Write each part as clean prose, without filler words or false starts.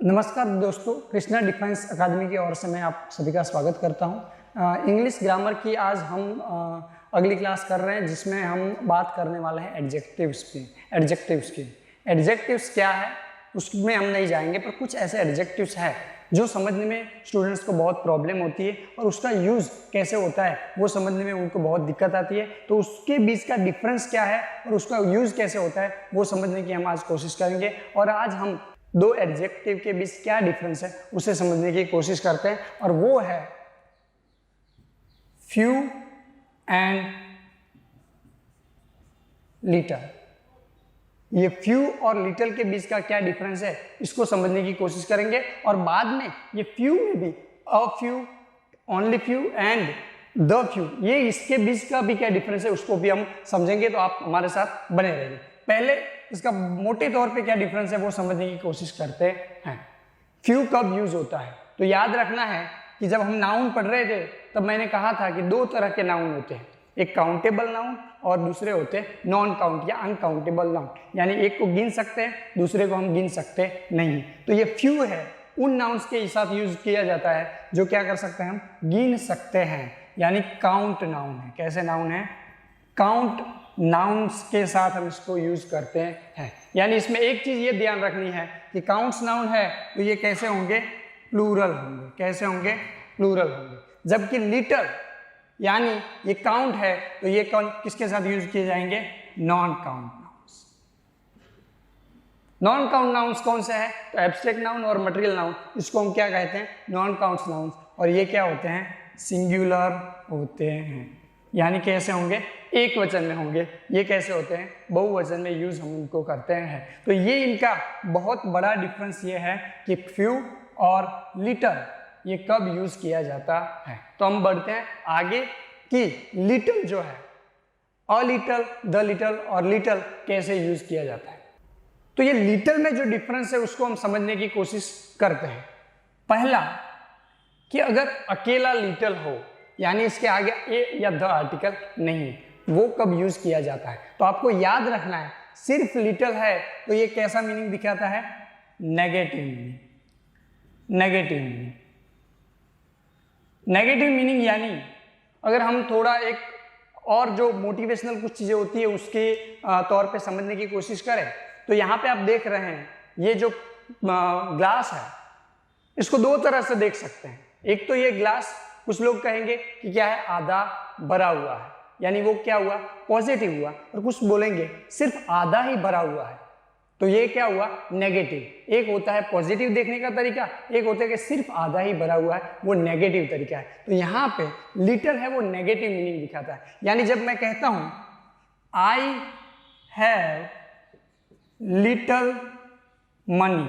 नमस्कार दोस्तों, कृष्णा डिफेंस अकादमी की ओर से मैं आप सभी का स्वागत करता हूं। इंग्लिश ग्रामर की आज हम अगली क्लास कर रहे हैं, जिसमें हम बात करने वाले हैं एडजेक्टिव्स की। एडजेक्टिव्स क्या है उसमें हम नहीं जाएंगे, पर कुछ ऐसे एडजेक्टिव्स हैं जो समझने में स्टूडेंट्स को बहुत प्रॉब्लम होती है और उसका यूज़ कैसे होता है वो समझने में उनको बहुत दिक्कत आती है। तो उसके बीच का डिफरेंस क्या है और उसका यूज़ कैसे होता है वो समझने की हम आज कोशिश करेंगे। और आज हम दो एडजेक्टिव के बीच क्या डिफरेंस है उसे समझने की कोशिश करते हैं, और वो है फ्यू एंड लिटल। ये फ्यू और लिटल के बीच का क्या डिफरेंस है इसको समझने की कोशिश करेंगे, और बाद में ये फ्यू में भी a few, only few and the few, ये इसके बीच का भी क्या डिफरेंस है उसको भी हम समझेंगे। तो आप हमारे साथ बने रहिए। पहले इसका मोटे तौर पे क्या डिफरेंस है वो समझने की कोशिश करते हैं। फ्यू कब यूज होता है तो याद रखना है कि जब हम नाउन पढ़ रहे थे तब मैंने कहा था कि दो तरह के नाउन होते हैं, एक काउंटेबल नाउन और दूसरे होते हैं नॉन काउंट या अनकाउंटेबल नाउन। यानी एक को गिन सकते हैं, दूसरे को हम गिन सकते नहीं। तो ये फ्यू है उन नाउन्स के साथ यूज किया जाता है जो क्या कर सकते हैं, हम गिन सकते हैं, यानी काउंट नाउन है। कैसे नाउन है? काउंट नाउन्स के साथ हम इसको यूज करते हैं। यानी इसमें एक चीज ये ध्यान रखनी है कि काउंट्स नाउन है तो ये कैसे होंगे, प्लूरल होंगे। कैसे होंगे? प्लूरल होंगे। जबकि लिटल यानी ये काउंट है तो ये कौन किसके साथ यूज किए जाएंगे? Non count nouns. Non count nouns कौन से हैं? तो एब्स्ट्रैक्ट नाउन और मटेरियल नाउन, इसको हम क्या कहते हैं? Non counts nouns. और ये क्या होते हैं? सिंगुलर होते हैं। यानी कैसे होंगे? एक वचन में होंगे। ये कैसे होते हैं? बहुवचन में यूज हम इनको करते हैं। तो ये इनका बहुत बड़ा डिफरेंस ये है कि फ्यू और लिटल ये कब यूज किया जाता है। तो हम बढ़ते हैं आगे कि लिटल जो है, अ लिटल, द लिटल और लिटल कैसे यूज किया जाता है। तो ये लिटल में जो डिफरेंस है उसको हम समझने की कोशिश करते हैं। पहला कि अगर अकेला लिटल हो, यानी इसके आगे ए या द आर्टिकल नहीं, वो कब यूज किया जाता है। तो आपको याद रखना है सिर्फ लिटल है तो ये कैसा मीनिंग दिखाता है? Negative meaning. Negative meaning, negative meaning यानी अगर हम थोड़ा एक और जो मोटिवेशनल कुछ चीजें होती है उसके तौर पे समझने की कोशिश करें तो यहाँ पे आप देख रहे हैं ये जो ग्लास है इसको दो तरह से देख सकते हैं। एक तो ये ग्लास कुछ लोग कहेंगे कि क्या है, आधा भरा हुआ है, यानी वो क्या हुआ, पॉजिटिव हुआ। और कुछ बोलेंगे सिर्फ आधा ही भरा हुआ है, तो ये क्या हुआ, नेगेटिव। एक होता है पॉजिटिव देखने का तरीका, एक होता है कि सिर्फ आधा ही भरा हुआ है, वो नेगेटिव तरीका है। तो यहाँ पे लिटल है वो नेगेटिव मीनिंग दिखाता है। यानी जब मैं कहता हूं आई हैव लिटल मनी,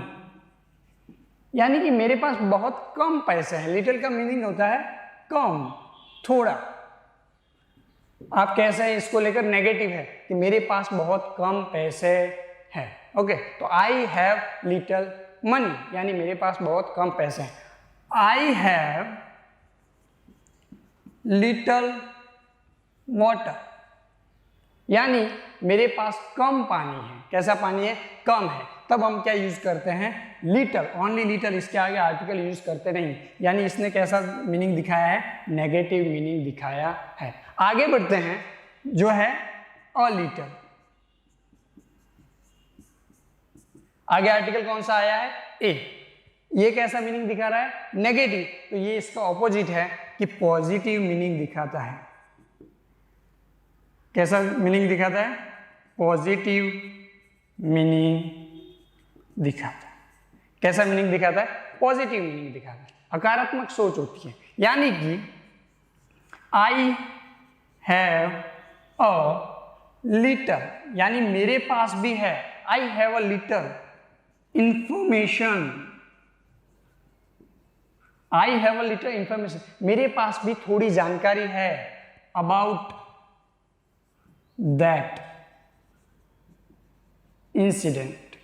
यानी कि मेरे पास बहुत कम पैसे हैं। लिटल का मीनिंग होता है कम, थोड़ा। आप कैसे हैं इसको लेकर नेगेटिव है कि मेरे पास बहुत कम पैसे हैं। ओके, तो आई हैव लिटल मनी यानी मेरे पास बहुत कम पैसे हैं। आई हैव लिटल वाटर यानी मेरे पास कम पानी है। कैसा पानी है? कम है। तब हम क्या यूज करते हैं? लिटल, ओनली लिटल, इसके आगे आर्टिकल यूज करते नहीं। यानी इसने कैसा मीनिंग दिखाया है? नेगेटिव मीनिंग दिखाया है। आगे बढ़ते हैं जो है अ लिटल। आगे आर्टिकल कौन सा आया है? ए। ये कैसा मीनिंग दिखा रहा है? नेगेटिव। तो ये इसका ऑपोजिट है कि पॉजिटिव मीनिंग दिखाता है। कैसा मीनिंग दिखाता है? पॉजिटिव मीनिंग दिखाता है। कैसा मीनिंग दिखाता है? पॉजिटिव मीनिंग दिखाता है। सकारात्मक सोच होती है। यानी कि आई हैव अ लिटल यानी मेरे पास भी है, I have a little information. I have a little information, मेरे पास भी थोड़ी जानकारी है अबाउट दैट इंसिडेंट,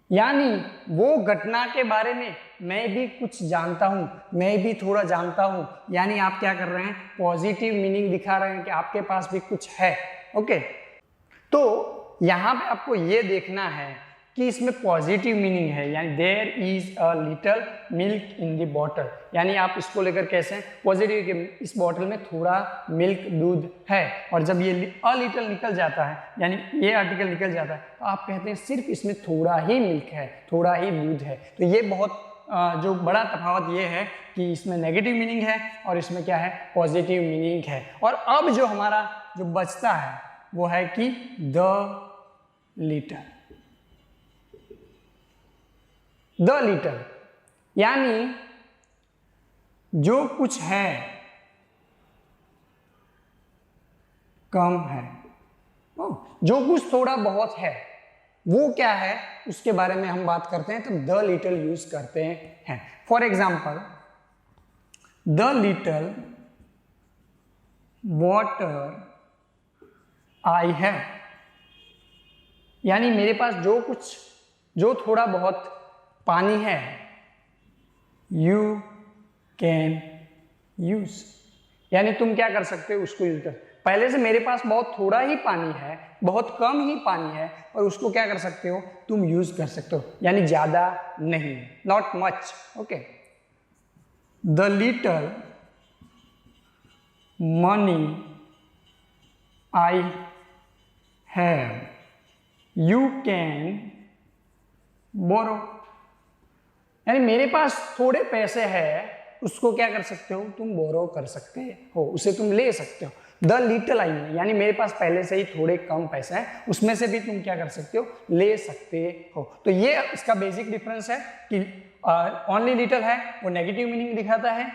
यानी वो घटना के बारे में मैं भी कुछ जानता हूं, मैं भी थोड़ा जानता हूं। यानी आप क्या कर रहे हैं? पॉजिटिव मीनिंग दिखा रहे हैं कि आपके पास भी कुछ है। ओके, तो यहां पे आपको ये देखना है कि इसमें पॉजिटिव मीनिंग है, यानी there is a little milk in the bottle, यानी आप इसको लेकर कैसे हैं पॉजिटिव कि इस बॉटल में थोड़ा मिल्क दूध है, और जब ये अ लिटल निकल जाता है यानी ये आर्टिकल निकल जाता है तो आप कहते हैं सिर्फ इसमें थोड़ा ही मिल्क है, थोड़ा ही दूध है। तो ये बहुत जो बड़ा तफावत ये है कि इसमें नेगेटिव मीनिंग है और इसमें क्या है पॉजिटिव मीनिंग है। और अब जो हमारा जो बचता है वो है कि द लिटल, द लिटल यानी जो कुछ है कम है, जो कुछ थोड़ा बहुत है वो क्या है उसके बारे में हम बात करते हैं तो द लिटल यूज करते हैं। For example the little water I have, यानी मेरे पास जो थोड़ा बहुत पानी है यू कैन यूज, यानी तुम क्या कर सकते हो उसको यूज कर। पहले से मेरे पास बहुत थोड़ा ही पानी है, बहुत कम ही पानी है और उसको क्या कर सकते हो तुम यूज कर सकते हो, यानी ज्यादा नहीं, not much. Okay, the little money I have you can borrow, यानी मेरे पास थोड़े पैसे हैं उसको क्या कर सकते हो तुम बोरो कर सकते हो, उसे तुम ले सकते हो। द लिटल आई है यानी मेरे पास पहले से ही थोड़े कम पैसे हैं उसमें से भी तुम क्या कर सकते हो ले सकते हो। तो ये इसका बेसिक डिफरेंस है कि ओनली लिटल है वो नेगेटिव मीनिंग दिखाता है,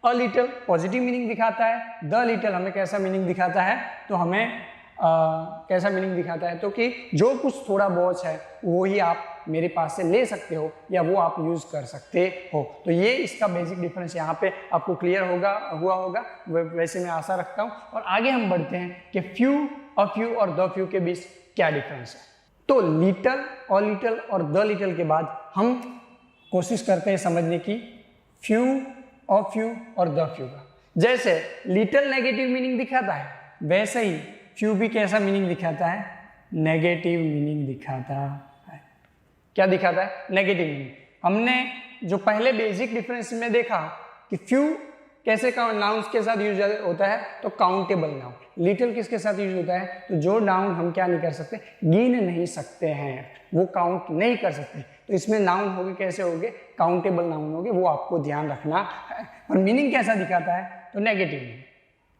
अ लिटल पॉजिटिव मीनिंग दिखाता है, द लिटल हमें कैसा मीनिंग दिखाता है तो हमें कैसा मीनिंग दिखाता है तो कि जो कुछ थोड़ा बहुत है वो ही आप मेरे पास से ले सकते हो या वो आप यूज कर सकते हो। तो ये इसका बेसिक डिफरेंस यहाँ पे आपको क्लियर हुआ होगा, वैसे मैं आशा रखता हूँ। और आगे हम बढ़ते हैं कि फ्यू, अ फ्यू और द फ्यू के बीच क्या डिफरेंस है। तो लिटल और द लिटल के बाद हम कोशिश करते हैं समझने की फ्यू, अ फ्यू और द फ्यू का। जैसे लिटल नेगेटिव मीनिंग दिखाता है वैसे ही फ्यू भी कैसा मीनिंग दिखाता है नेगेटिव मीनिंग दिखाता है। क्या दिखाता है नेगेटिव मीनिंग। हमने जो पहले बेसिक डिफरेंस में देखा कि फ्यू कैसे नाउन्स के साथ यूज होता है तो काउंटेबल नाउन, लिटिल किसके साथ यूज होता है तो जो नाउन हम क्या नहीं कर सकते गिन नहीं सकते हैं, वो काउंट नहीं कर सकते। तो इसमें नाउन होंगे कैसे होंगे काउंटेबल नाउन होंगे, वो आपको ध्यान रखना है। और मीनिंग कैसा दिखाता है तो नेगेटिव मीनिंग,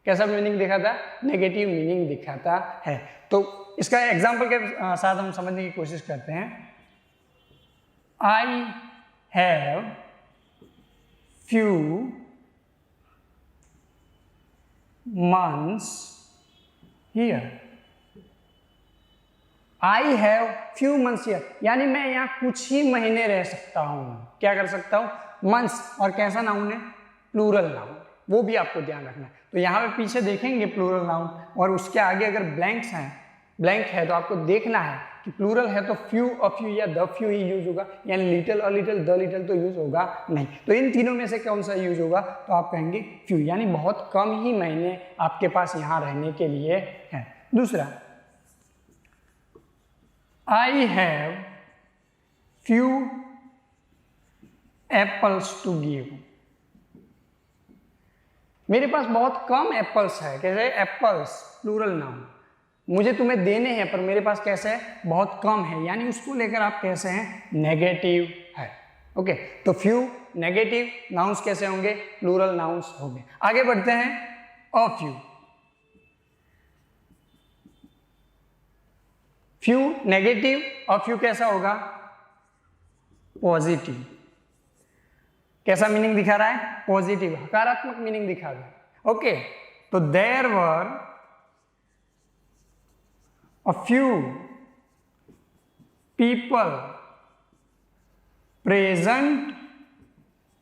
कैसा मीनिंग दिखाता है नेगेटिव मीनिंग दिखाता है। तो इसका एग्जाम्पल के साथ हम समझने की कोशिश करते हैं। आई have few months here, I have few months here, यानी मैं यहाँ कुछ ही महीने रह सकता हूँ। क्या कर सकता हूँ months, और कैसा नाउन है प्लूरल नाउन, वो भी आपको ध्यान रखना है। तो यहाँ पे पीछे देखेंगे प्लूरल नाउन और उसके आगे अगर ब्लैंक है तो आपको देखना है कि प्लूरल है तो फ्यू, अ फ्यू या द फ्यू ही यूज होगा, यानी little, a little, the little तो यूज होगा नहीं। तो इन तीनों में से कौन सा यूज होगा तो आप कहेंगे फ्यू, यानी बहुत कम ही महीने आपके पास यहाँ रहने के लिए है। दूसरा, I have few apples to give, मेरे पास बहुत कम एप्पल्स है। कैसे एप्पल्स प्लूरल नाउन, मुझे तुम्हें देने हैं पर मेरे पास कैसे है बहुत कम है, यानी उसको लेकर आप कैसे हैं नेगेटिव है। ओके, तो फ्यू नेगेटिव नाउन्स कैसे होंगे प्लूरल नाउन्स होंगे। आगे बढ़ते हैं a few. Few negative, a few कैसा होगा पॉजिटिव। कैसा मीनिंग दिखा रहा है पॉजिटिव, सकारात्मक मीनिंग दिखा रहा है। ओके, तो there were a few people present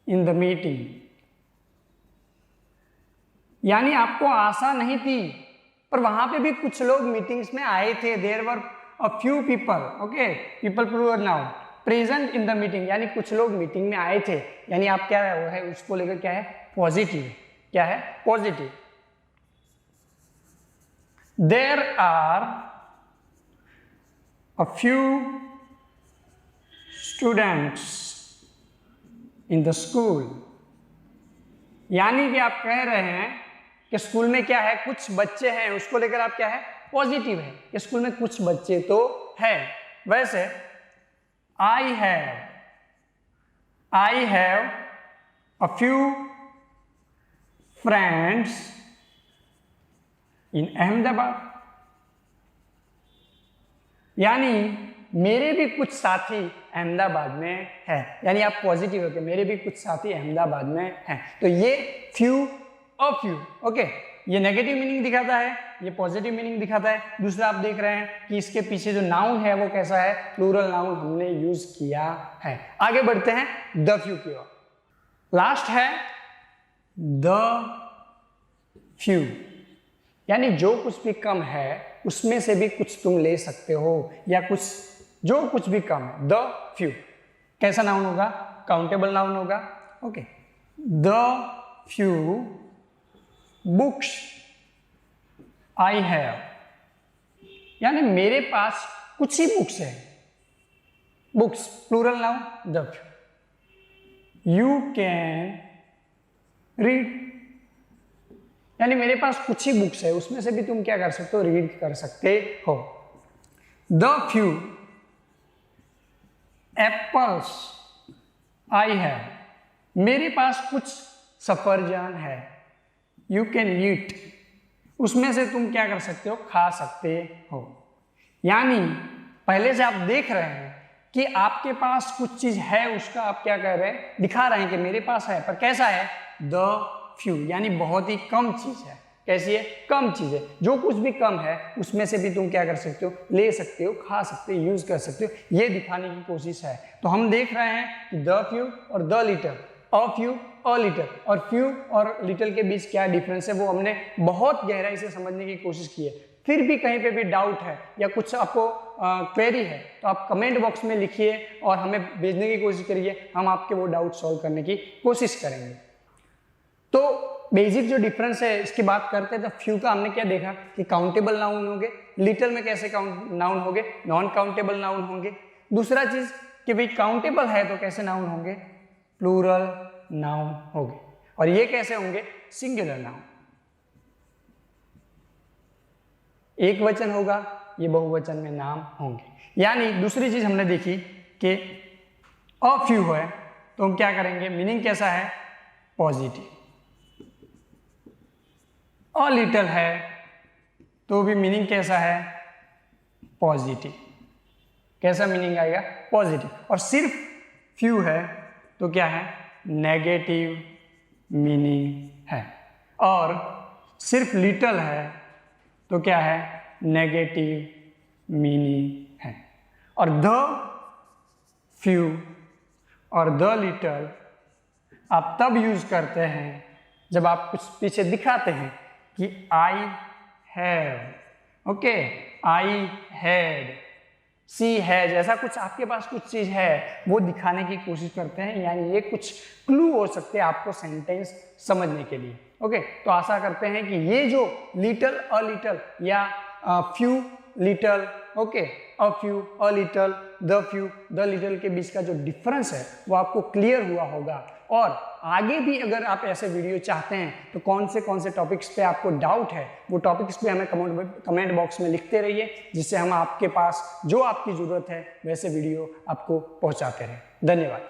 in the meeting, यानी आपको आशा नहीं थी पर वहां पे भी कुछ लोग मीटिंग्स में आए थे। There were a few people, okay, people plural noun, present in the meeting, यानी कुछ लोग मीटिंग में आए थे, यानी आप क्या है उसको लेकर क्या है पॉजिटिव, क्या है positive. There are a few students in the school, यानी कि आप कह रहे हैं कि स्कूल में क्या है, कुछ बच्चे हैं, उसको लेकर आप क्या है, पॉजिटिव है कि स्कूल में कुछ बच्चे तो है। वैसे I have a few friends इन अहमदाबाद, यानी मेरे भी कुछ साथी अहमदाबाद में है, यानी आप पॉजिटिव हो कि मेरे भी कुछ साथी अहमदाबाद में हैं। तो ये फ्यू और फ्यू, ओके, ये नेगेटिव मीनिंग दिखाता है, ये पॉजिटिव मीनिंग दिखाता है। दूसरा आप देख रहे हैं कि इसके पीछे जो नाउन है वो कैसा है, प्लूरल नाउन हमने यूज किया है। आगे बढ़ते हैं द फ्यू की ओर। लास्ट है द फ्यू, यानी जो कुछ भी कम है उसमें से भी कुछ तुम ले सकते हो, या कुछ जो कुछ भी कम है। द फ्यू कैसा नाउन होगा, काउंटेबल नाउन होगा, okay. The few books I have, यानी मेरे पास कुछ ही बुक्स है, books plural noun the few. You can read, यानी मेरे पास कुछ ही बुक्स है, उसमें से भी तुम क्या कर सकते हो, रीड कर सकते हो। The few apples I have, मेरे पास कुछ सफरजन है। यू कैन ईट, उसमें से तुम क्या कर सकते हो, खा सकते हो। यानी पहले से आप देख रहे हैं कि आपके पास कुछ चीज है, उसका आप क्या कर रहे हैं, दिखा रहे हैं कि मेरे पास है, पर कैसा है, द फ्यू, यानी बहुत ही कम चीज है। कैसी है, कम चीज है। जो कुछ भी कम है उसमें से भी तुम क्या कर सकते हो, ले सकते हो, खा सकते हो, यूज कर सकते हो, ये दिखाने की कोशिश है। तो हम देख रहे हैं कि द फ्यू और the little, a few, a little, और फ्यू और लिटल के बीच क्या डिफरेंस है वो हमने बहुत गहराई से समझने की कोशिश की है। फिर भी कहीं पे भी डाउट है या कुछ आपको क्वेरी है तो आप कमेंट बॉक्स में लिखिए और हमें भेजने की कोशिश करिए, हम आपके वो डाउट सॉल्व करने की कोशिश करेंगे। तो बेसिक जो डिफरेंस है इसकी बात करते हैं। तो फ्यू का हमने क्या देखा कि काउंटेबल नाउन होंगे, लिटल में कैसे नाउन होंगे, नॉन काउंटेबल नाउन होंगे। दूसरा चीज कि भाई काउंटेबल है तो कैसे नाउन होंगे, प्लूरल नाउन होंगे, और ये कैसे होंगे, सिंगुलर नाउन। एक वचन होगा, ये बहुवचन में नाम होंगे। यानी दूसरी चीज हमने देखी कि अ फ्यू है तो हम क्या करेंगे, मीनिंग कैसा है, पॉजिटिव। अ लिटल है तो भी मीनिंग कैसा है, पॉजिटिव। कैसा मीनिंग आएगा, पॉजिटिव। और सिर्फ फ्यू है तो क्या है, नेगेटिव मीनिंग है। और सिर्फ लिटल है तो क्या है, नेगेटिव मीनिंग है। और द फ्यू और द लिटल आप तब यूज करते हैं जब आप कुछ पीछे दिखाते हैं कि I have, okay, I had, she has, ऐसा कुछ आपके पास कुछ चीज है वो दिखाने की कोशिश करते हैं। यानी ये कुछ क्लू हो सकते हैं आपको सेंटेंस समझने के लिए। ओके, तो आशा करते हैं कि ये जो लिटल, अ लिटल या few little, okay, a few, a little, the few, the little के बीच का जो डिफरेंस है वो आपको क्लियर हुआ होगा। और आगे भी अगर आप ऐसे वीडियो चाहते हैं तो कौन से टॉपिक्स पे आपको डाउट है वो टॉपिक्स पे हमें कमेंट बॉक्स में लिखते रहिए, जिससे हम आपके पास जो आपकी ज़रूरत है वैसे वीडियो आपको पहुंचाते रहें। धन्यवाद।